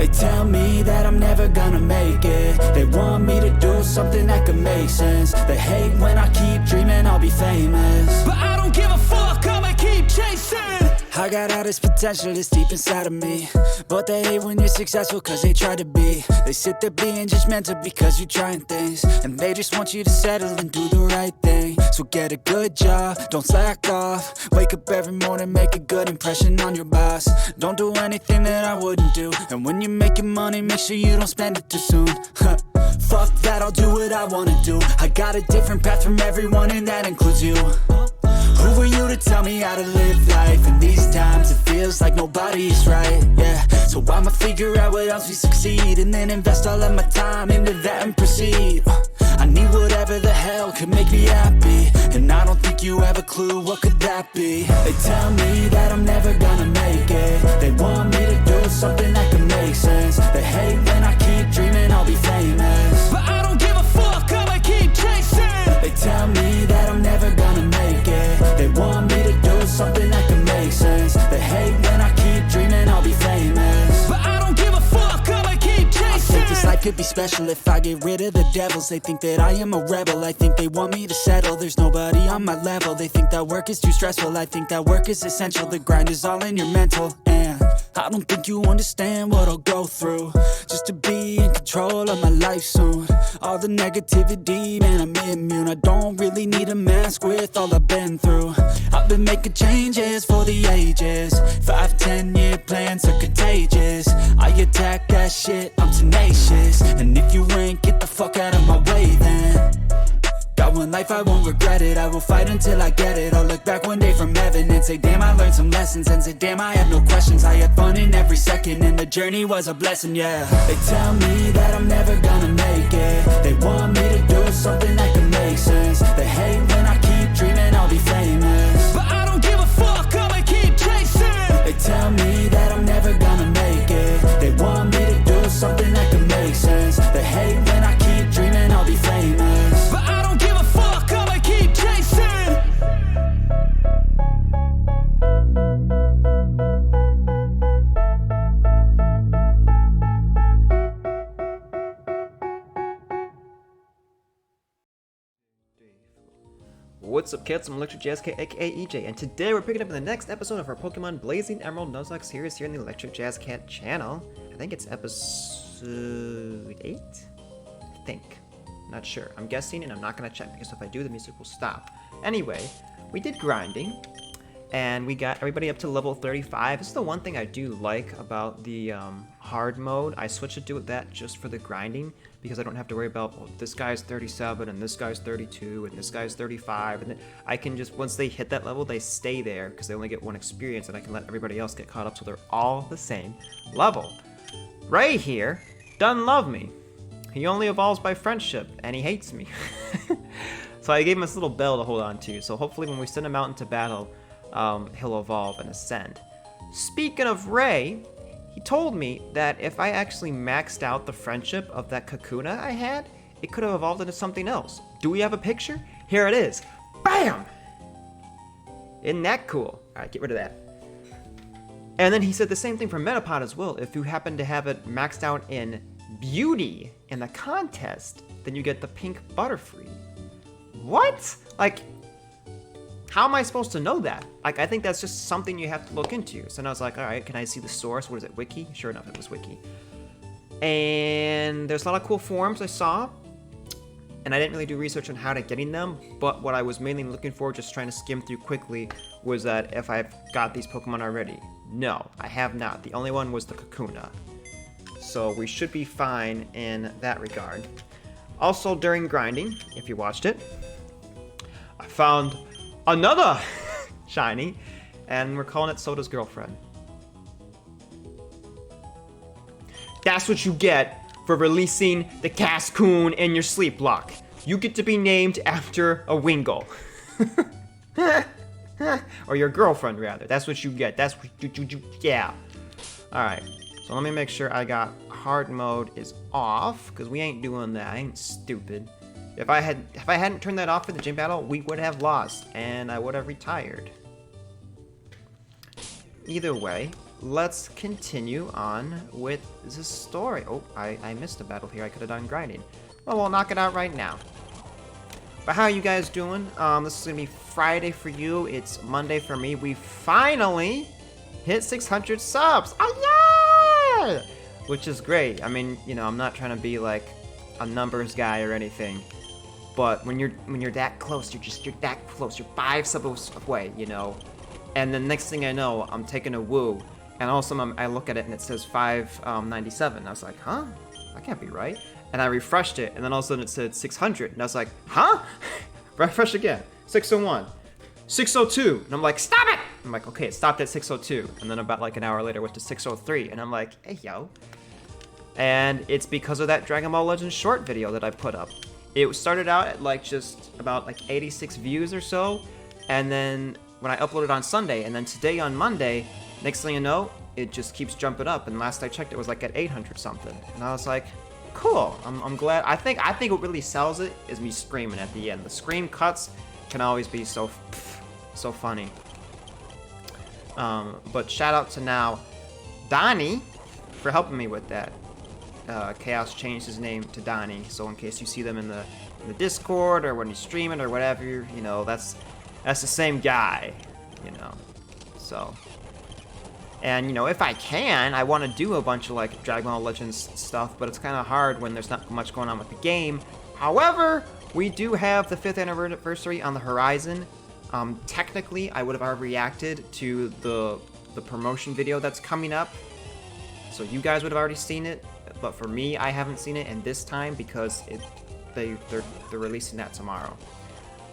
They tell me that I'm never gonna make it. They want me to do something that could make sense. They hate when I keep dreaming I'll be famous, but I don't give a fuck, I'ma keep chasing. I got all this potential that's deep inside of me, but they hate when you're successful cause they try to be. They sit there being judgmental because you're trying things, and they just want you to settle and do the right thing. So get a good job, don't slack off. Wake up every morning, make a good impression on your boss. Don't do anything that I wouldn't do, and when you're making money, make sure you don't spend it too soon. Fuck that, I'll do what I wanna do. I got a different path from everyone, and that includes you. Who are you to tell me how to live life? In these times it feels like nobody's right, yeah. So I'ma figure out what else we succeed, and then invest all of my time into that and proceed. I need whatever the hell could make me happy, and I don't think you have a clue what could that be. They tell me that I'm never gonna make it. They want me to do something that can make sense. They hate when I keep dreaming I'll be famous, but I don't give a fuck, I'ma keep chasing. They tell me that I'm never gonna make it. They want me to do something that can make sense. They hate when I keep dreaming I'll be famous, but I don't give a fuck, I'ma keep chasing. I think this life could be special if I get rid of the devils. They think that I am a rebel, I think they want me to settle. There's nobody on my level, they think that work is too stressful. I think that work is essential, the grind is all in your mental. And I don't think you understand what I'll go through just to be in control of my life soon. All the negativity, man, I'm immune. I don't really need a mask with all I've been through. I've been making changes for the ages. 5-10 year plans are contagious. I attack that shit, I'm tenacious. And if you ain't, get the fuck out of my way then. Got one life, I won't regret it. I will fight until I get it. I'll look back one day from heaven and say, damn, I learned some lessons. And say, damn, I have no questions. I had fun in every second, and the journey was a blessing, yeah. They tell me that I'm never gonna make it. They want me to do something that can make sense. They hate when I keep dreaming I'll be famous, but I don't give a fuck, I'ma keep chasing. They tell me that I'm never gonna make it. They want me to do something that can make sense. They hate when I keep dreaming I'll be famous, but I don't give a fuck, I'ma keep chasing. What's up, kids? I'm Electric Jazzcat, aka EJ, and today we're picking up in the next episode of our Pokemon Blazing Emerald Nuzlocke series here in the Electric Jazzcat channel. I think it's episode 8? I think. Not sure. I'm guessing, and I'm not going to check, because if I do, the music will stop. Anyway, we did grinding, and we got everybody up to level 35. This is the one thing I do like about the hard mode. I switched to do that just for the grinding, because I don't have to worry about, well, this guy's 37, and this guy's 32, and this guy's 35, and then I can just, once they hit that level, they stay there, because they only get one experience, and I can let everybody else get caught up so they're all the same level. Right here doesn't love me. He only evolves by friendship, and he hates me. So I gave him this little bell to hold on to, so hopefully when we send him out into battle, he'll evolve and ascend. Speaking of Ray, he told me that if I actually maxed out the friendship of that Kakuna I had, it could have evolved into something else. Do we have a picture? Here it is. Bam! Isn't that cool? Alright, get rid of that. And then he said the same thing for Metapod as well. If you happen to have it maxed out in Beauty in the contest, then you get the pink Butterfree. What? Like, how am I supposed to know that? Like, I think that's just something you have to look into. So then I was like, all right, can I see the source? What is it, Wiki? Sure enough, it was Wiki. And there's a lot of cool forums I saw. And I didn't really do research on how to getting them. But what I was mainly looking for, just trying to skim through quickly, was that if I've got these Pokemon already. No, I have not. The only one was the Kakuna. So we should be fine in that regard. Also, during grinding, if you watched it, I found another shiny, and we're calling it Soda's girlfriend. That's what you get for releasing the Cascoon in your sleep block. You get to be named after a Wingull. Or your girlfriend, rather. That's what you get. That's what you yeah. Alright, so let me make sure I got hard mode is off, because we ain't doing that. I ain't stupid. If I hadn't turned that off for the gym battle, we would have lost, and I would have retired. Either way, let's continue on with this story. Oh, I missed a battle here. I could have done grinding. Well, we'll knock it out right now. But how are you guys doing? This is gonna be Friday for you. It's Monday for me. We finally hit 600 subs. Oh yeah! Which is great. I mean, you know, I'm not trying to be like a numbers guy or anything, but when you're that close, you're that close. You're 5 subs away, you know. And the next thing I know, I'm taking a woo, and all of a sudden I look at it and it says 597. I was like, huh? That can't be right. And I refreshed it, and then all of a sudden it said 600, and I was like, huh? Refresh again. 601, 602, and I'm like, stop it! I'm like, okay, it stopped at 602, and then about like an hour later it went to 603, and I'm like, hey yo. And it's because of that Dragon Ball Legends short video that I put up. It started out at like just about like 86 views or so, and then when I uploaded on Sunday, and then today on Monday, next thing you know, it just keeps jumping up, and last I checked it was like at 800 something, and I was like, cool. I'm glad. I think what really sells it is me screaming at the end. The scream cuts can always be so funny. But shout out to now Donnie for helping me with that. Chaos changed his name to Donnie, so in case you see them in the Discord or when he's streaming or whatever, you know, that's the same guy, you know. So. And, you know, if I can, I want to do a bunch of, like, Dragon Ball Legends stuff, but it's kind of hard when there's not much going on with the game. However, we do have the 5th anniversary on the horizon. Technically, I would have already reacted to the promotion video that's coming up. So you guys would have already seen it, but for me, I haven't seen it, and this time, because they're releasing that tomorrow.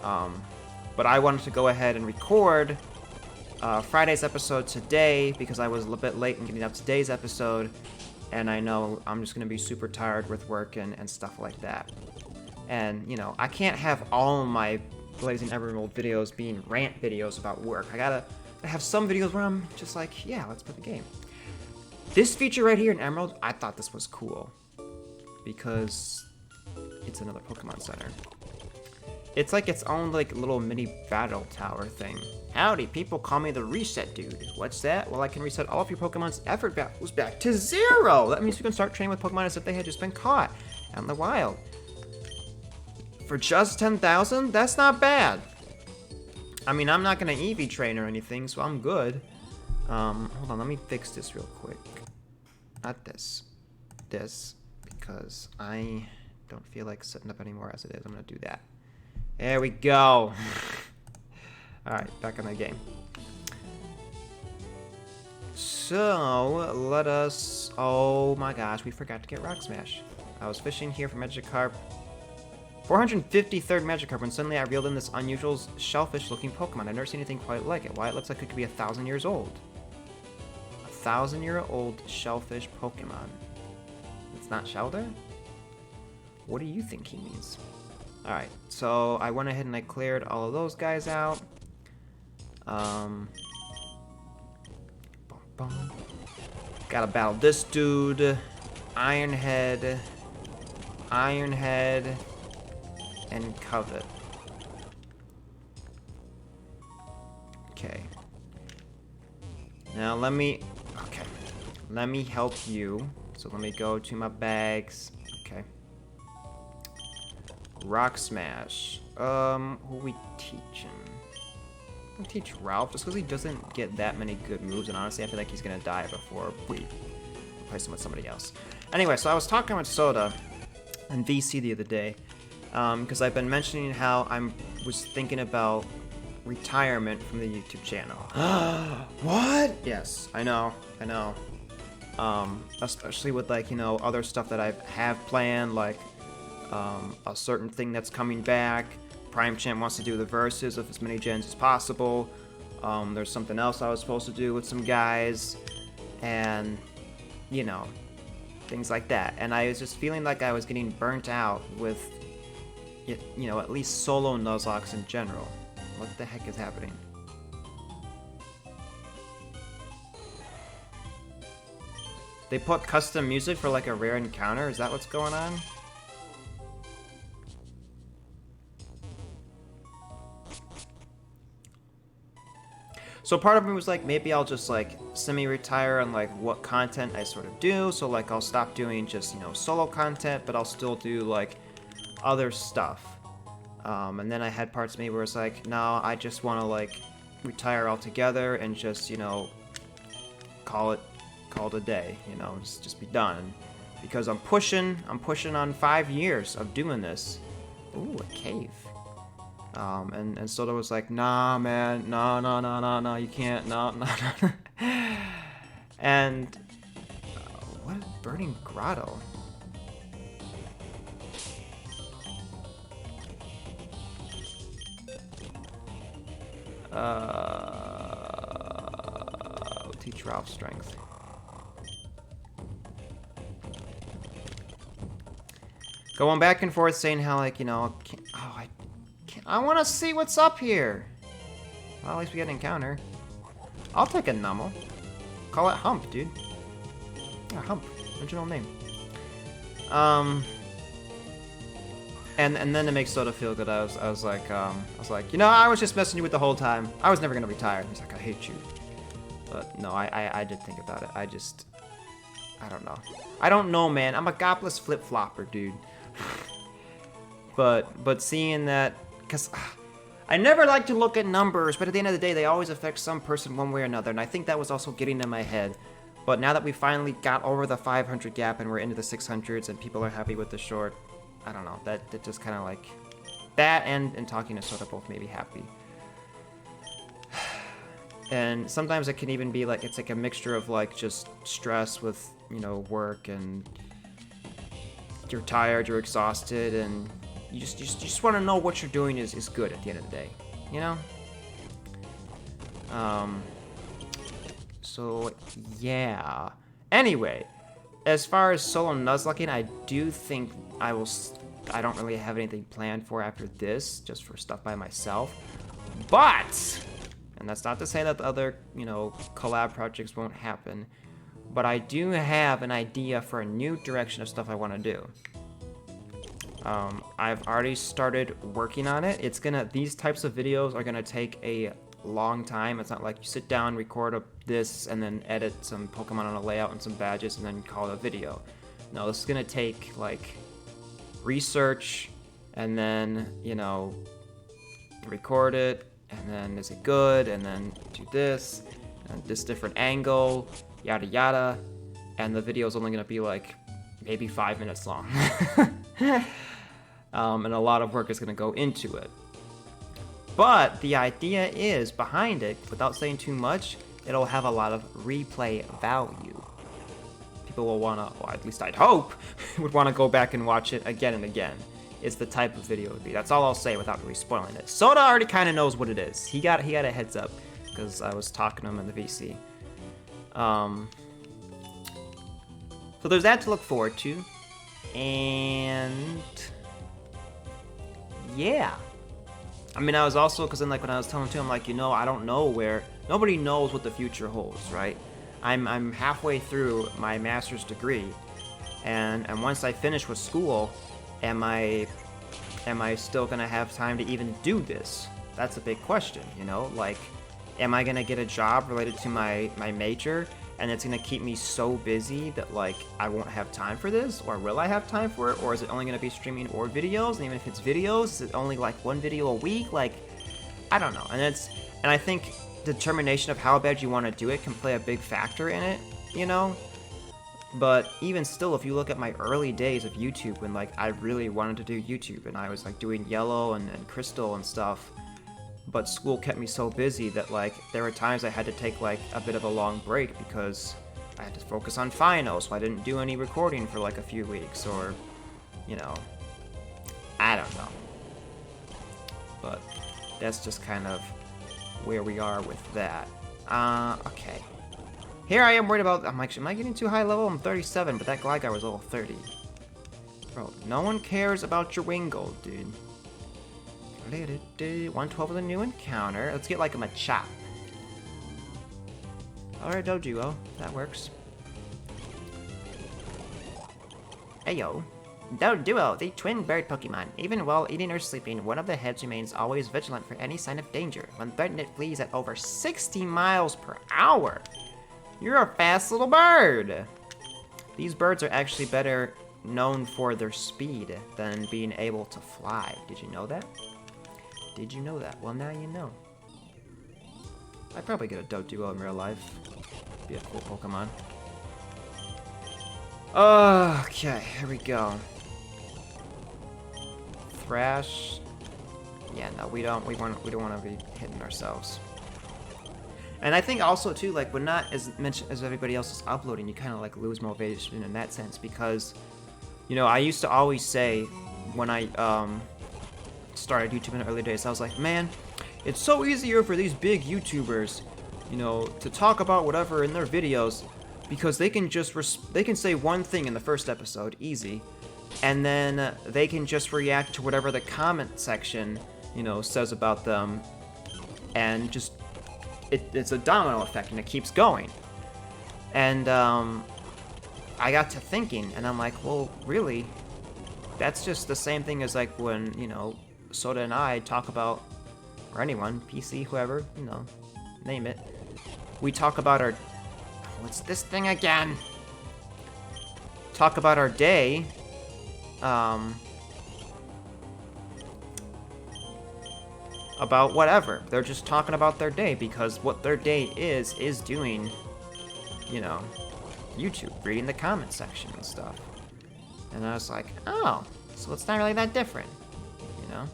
But I wanted to go ahead and record Friday's episode today because I was a little bit late in getting up today's episode, and I know I'm just going to be super tired with work and stuff like that. And, you know, I can't have all my Blazing Emerald videos being rant videos about work. I gotta have some videos where I'm just like, yeah, let's play the game. This feature right here in Emerald, I thought this was cool because it's another Pokemon Center. It's like its own like little mini battle tower thing. Howdy, people call me the reset dude. What's that? Well, I can reset all of your Pokemon's effort values back to 0. That means you can start training with Pokemon as if they had just been caught out in the wild. For just 10,000? That's not bad. I mean, I'm not gonna EV train or anything, so I'm good. Hold on, let me fix this real quick. Not this. This, because I don't feel like setting up anymore as it is. I'm gonna do that. There we go. Alright, back in the game. So, let us... Oh my gosh, we forgot to get Rock Smash. I was fishing here for Magikarp. 453rd Magikarp when suddenly I reeled in this unusual shellfish-looking Pokemon. I've never seen anything quite like it. Why, it looks like it could be 1,000 years old. 1,000-year-old shellfish Pokemon. It's not Shelder? What do you think he means? Alright, so I went ahead and I cleared all of those guys out. Gotta battle this dude. Ironhead, and Covet. Okay. Now let me help you. So let me go to my bags. Okay. Rock Smash. Who we teaching? I'll teach Ralph just because he doesn't get that many good moves, and honestly I feel like he's gonna die before we replace him with somebody else. Anyway, so I was talking with Soda and VC the other day, because I've been mentioning how I was thinking about retirement from the YouTube channel. What? Yes, I know. Especially with, like, you know, other stuff that I have planned, like a certain thing that's coming back. Prime Champ wants to do the verses of as many gens as possible. There's something else I was supposed to do with some guys, and you know, things like that. And I was just feeling like I was getting burnt out with, you know, at least solo Nuzlocke in general. What the heck is happening? They put custom music for like a rare encounter? Is that what's going on? So part of me was like, maybe I'll just like semi-retire on like what content I sort of do. So like I'll stop doing just, you know, solo content, but I'll still do like other stuff. And then I had parts of me where it's like, no, I just want to like retire altogether and just, you know, call it a day, you know, just be done. Because I'm pushing on 5 years of doing this. Ooh, a cave. And Soda was like, nah, man, no, you can't, no. And what is Burning Grotto? We'll teach Ralph strength. Going back and forth saying how, like, you know, I want to see what's up here. Well, at least we get an encounter. I'll take a Nummel. Call it Hump, dude. Yeah, Hump. Original name. And then to make Soda feel good, I was like, you know, I was just messing you with the whole time. I was never gonna retire. He's like, I hate you. But no, I did think about it. I don't know. I don't know, man. I'm a godless flip-flopper, dude. But seeing that, because I never like to look at numbers, but at the end of the day, they always affect some person one way or another, and I think that was also getting in my head. But now that we finally got over the 500 gap and we're into the 600s and people are happy with the short, I don't know, that just kind of like, that and talking to Soda both made me happy. And sometimes it can even be like, it's like a mixture of like just stress with, you know, work, and you're tired, you're exhausted, and you just want to know what you're doing is good at the end of the day, you know? So, yeah. Anyway, as far as solo Nuzlocking, I do think I don't really have anything planned for after this, just for stuff by myself. But, and that's not to say that the other, you know, collab projects won't happen, but I do have an idea for a new direction of stuff I want to do. I've already started working on it. These types of videos are gonna take a long time. It's not like you sit down, record this, and then edit some Pokemon on a layout and some badges, and then call it a video. No, this is gonna take like research, and then, you know, record it, and then is it good, and then do this, and this different angle, yada yada, and the video is only gonna be like maybe 5 minutes long. And a lot of work is gonna go into it. But the idea is, behind it, without saying too much, it'll have a lot of replay value. People will wanna, or at least I'd hope, would wanna go back and watch it again and again. It's the type of video it would be. That's all I'll say without really spoiling it. Soda already kinda knows what it is. He got a heads up, because I was talking to him in the VC. So there's that to look forward to. And yeah. I mean, I was also, because then like when I was telling him, like, you know, I don't know where, nobody knows what the future holds, right? I'm halfway through my master's degree, and once I finish with school, am I still gonna have time to even do this? That's a big question, you know? Like, am I gonna get a job related to my major, and it's gonna keep me so busy that like I won't have time for this, or will I have time for it, or is it only gonna be streaming or videos? And even if it's videos, is it only like one video a week? Like, I don't know. And I think determination of how bad you want to do it can play a big factor in it, you know? But even still, if you look at my early days of YouTube, when like I really wanted to do YouTube, and I was like doing Yellow and Crystal and stuff, but school kept me so busy that like there were times I had to take like a bit of a long break because I had to focus on finals, so I didn't do any recording for like a few weeks, or, you know, I don't know. But that's just kind of where we are with that. Okay. Here I am worried about, I'm like, am I getting too high level? I'm 37, but that Gligar was level 30. Bro, no one cares about your Wingull, dude. 112 with a new encounter. Let's get like a Machop. Alright, Dojuo. That works. Ayo. Duo, the twin bird Pokemon. Even while eating or sleeping, one of the heads remains always vigilant for any sign of danger. When threatened, it flees at over 60 miles per hour. You're a fast little bird. These birds are actually better known for their speed than being able to fly. Did you know that? Did you know that? Well, now you know. I'd probably get a Doduo in real life. Be a cool Pokemon. Okay, here we go. Thrash. Yeah, no, we don't want to be hitting ourselves. And I think also too, like, when not as much as everybody else is uploading, you kind of like lose motivation in that sense, because, you know, I used to always say when I started YouTube in the early days, I was like, man, it's so easier for these big YouTubers, you know, to talk about whatever in their videos, because they can just they can say one thing in the first episode, easy, and then they can just react to whatever the comment section, you know, says about them, and just it's a domino effect, and it keeps going. And I got to thinking, and I'm like, well, really, that's just the same thing as like when, you know, Soda and I talk about, or anyone, PC, whoever, you know, name it, we talk about our, what's this thing again? Talk about our day, about whatever. They're just talking about their day, because what their day is doing, you know, YouTube, reading the comment section and stuff. And I was like, oh, so it's not really that different, you know?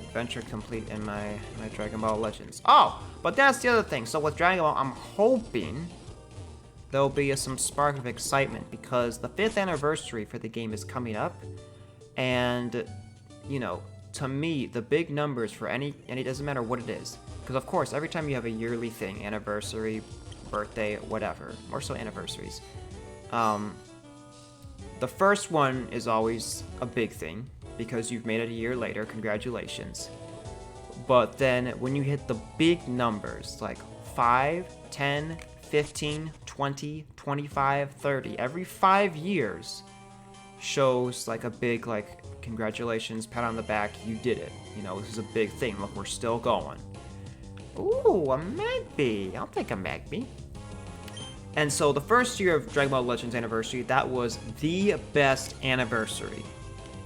Adventure complete in my Dragon Ball Legends. Oh, but that's the other thing. So with Dragon Ball, I'm hoping there'll be some spark of excitement, because the 5th anniversary for the game is coming up, and, you know, to me, the big numbers for any, and it doesn't matter what it is, because of course, every time you have a yearly thing, anniversary, birthday, whatever, more so anniversaries, the first one is always a big thing, because you've made it a year later, congratulations. But then when you hit the big numbers, like 5, 10, 15, 20, 25, 30, every 5 years shows like a big, like, congratulations, pat on the back, you did it. You know, this is a big thing. Look, we're still going. Ooh, a Magby. I'll take a Magby. And so the first year of Dragon Ball Legends anniversary, that was the best anniversary.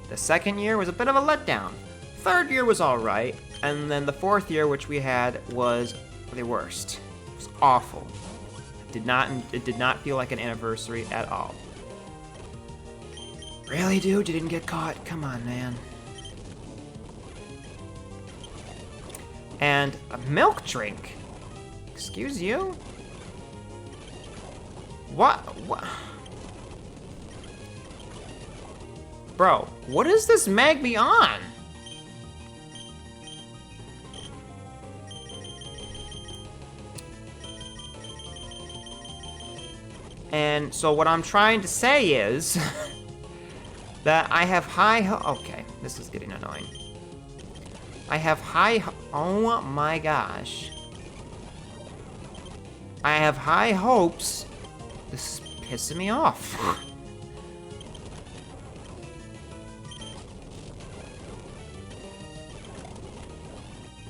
The second year was a bit of a letdown. Third year was alright. And then the fourth year, which we had, was the worst. It was awful. It did not feel like an anniversary at all. Really, dude? You didn't get caught? Come on, man. And a milk drink? Excuse you? What? Bro, what is this Magby on? And so what I'm trying to say is that I have okay, this is getting annoying. I have oh my gosh. I have high hopes. This is pissing me off.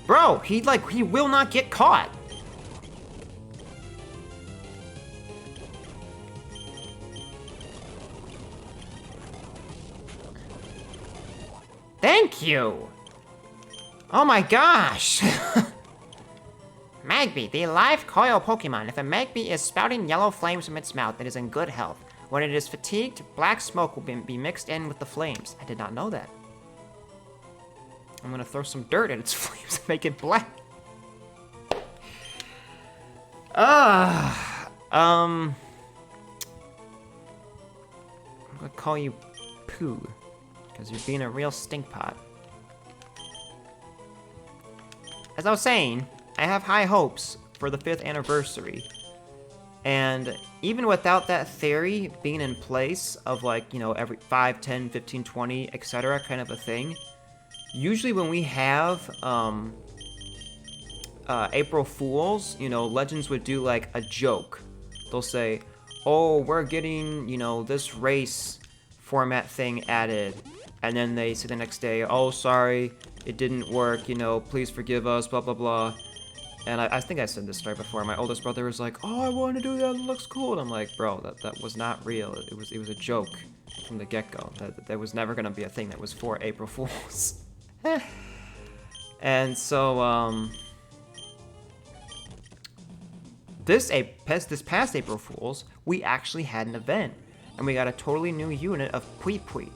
Bro, he will not get caught. Thank you! Oh my gosh! Magby, the live coil Pokemon. If a Magby is spouting yellow flames from its mouth, it is in good health. When it is fatigued, black smoke will be mixed in with the flames. I did not know that. I'm gonna throw some dirt at its flames and make it black. I'm gonna call you Pooh, because you're being a real stinkpot. As I was saying, I have high hopes for the 5th anniversary. And even without that theory being in place of, like, you know, every 5, 10, 15, 20, etc. kind of a thing, usually when we have April Fools, you know, Legends would do like a joke. They'll say, oh, we're getting, you know, this race format thing added. And then they say the next day, oh, sorry, it didn't work, you know, please forgive us, blah, blah, blah. And I think I said this story before. My oldest brother was like, oh, I want to do that, it looks cool. And I'm like, bro, that was not real. It was a joke from the get-go. That was never going to be a thing that was for April Fools. And so, this past April Fools, we actually had an event. And we got a totally new unit of Pui Pui.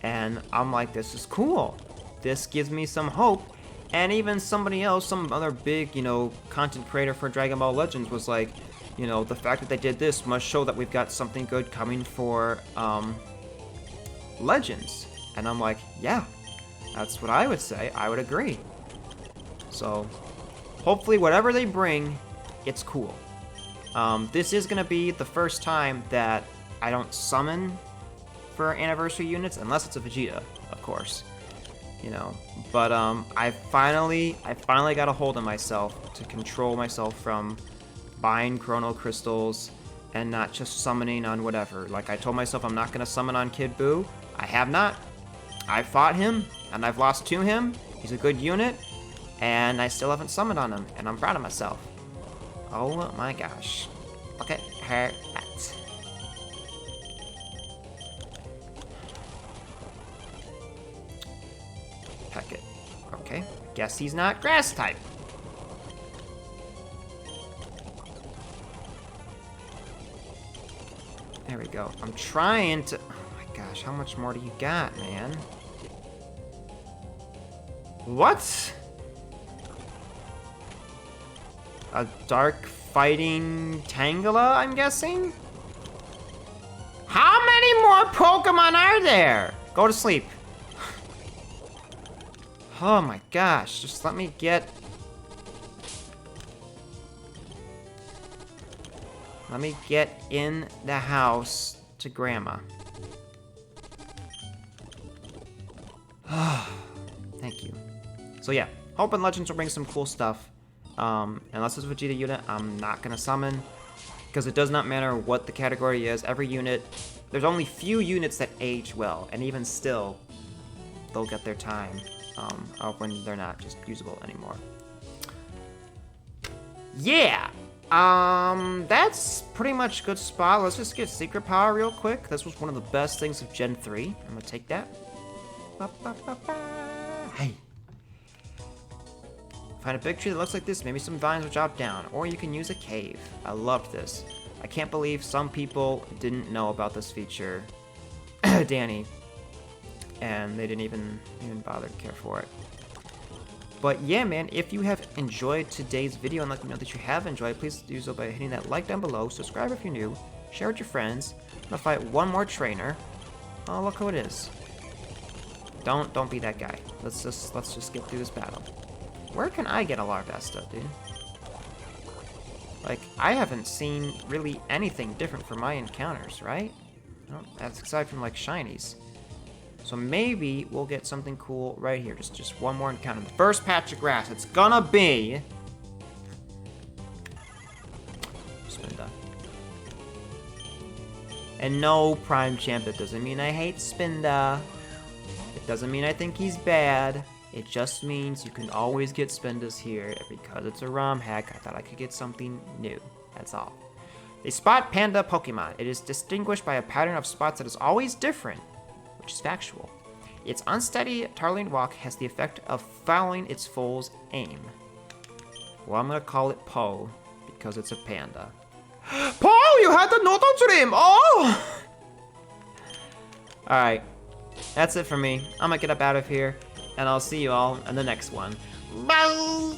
And I'm like, this is cool. This gives me some hope. And even somebody else, some other big, you know, content creator for Dragon Ball Legends was like, you know, the fact that they did this must show that we've got something good coming for Legends. And I'm like, yeah, that's what I would say. I would agree. So, hopefully whatever they bring, it's cool. This is going to be the first time that I don't summon for anniversary units, unless it's a Vegeta, of course. You know, but I finally got a hold of myself to control myself from buying Chrono Crystals and not just summoning on whatever. Like, I told myself I'm not going to summon on Kid Buu. I have not. I fought him, and I've lost to him. He's a good unit, and I still haven't summoned on him, and I'm proud of myself. Oh my gosh. Look at her. Peck it. Okay. Guess he's not grass type. There we go. I'm trying to... Oh my gosh, how much more do you got, man? What? A dark fighting Tangela, I'm guessing? How many more Pokemon are there? Go to sleep. Oh my gosh, just let me get... Let me get in the house to Grandma. Thank you. So yeah, hoping Legends will bring some cool stuff. Unless it's a Vegeta unit, I'm not gonna summon. Because it does not matter what the category is, every unit... There's only few units that age well, and even still, they'll get their time. When they're not just usable anymore. Yeah! That's pretty much a good spot. Let's just get Secret Power real quick. This was one of the best things of Gen 3. I'm gonna take that. Hey. Find a big tree that looks like this. Maybe some vines will drop down. Or you can use a cave. I loved this. I can't believe some people didn't know about this feature. Danny. And they didn't even bother to care for it. But yeah, man, if you have enjoyed today's video and let me know that you have enjoyed, please do so by hitting that like down below, subscribe if you're new, share with your friends. I'm gonna fight one more trainer. Oh, look who it is. Don't be that guy. Let's just get through this battle. Where can I get a Larvesta, dude? Like, I haven't seen really anything different for my encounters, right? That's aside from like shinies. So maybe we'll get something cool right here. Just one more encounter. The first patch of grass. It's gonna be... Spinda. And no, Prime Champ. That doesn't mean I hate Spinda. It doesn't mean I think he's bad. It just means you can always get Spindas here. Because it's a ROM hack, I thought I could get something new. That's all. A spot panda Pokemon. It is distinguished by a pattern of spots that is always different. Which is factual. Its unsteady Tarling walk has the effect of fouling its foal's aim. Well, I'm gonna call it Poe, because it's a panda. Poe, you had the Noto Dream! Oh! Alright, that's it for me. I'm gonna get up out of here, and I'll see you all in the next one. Bye!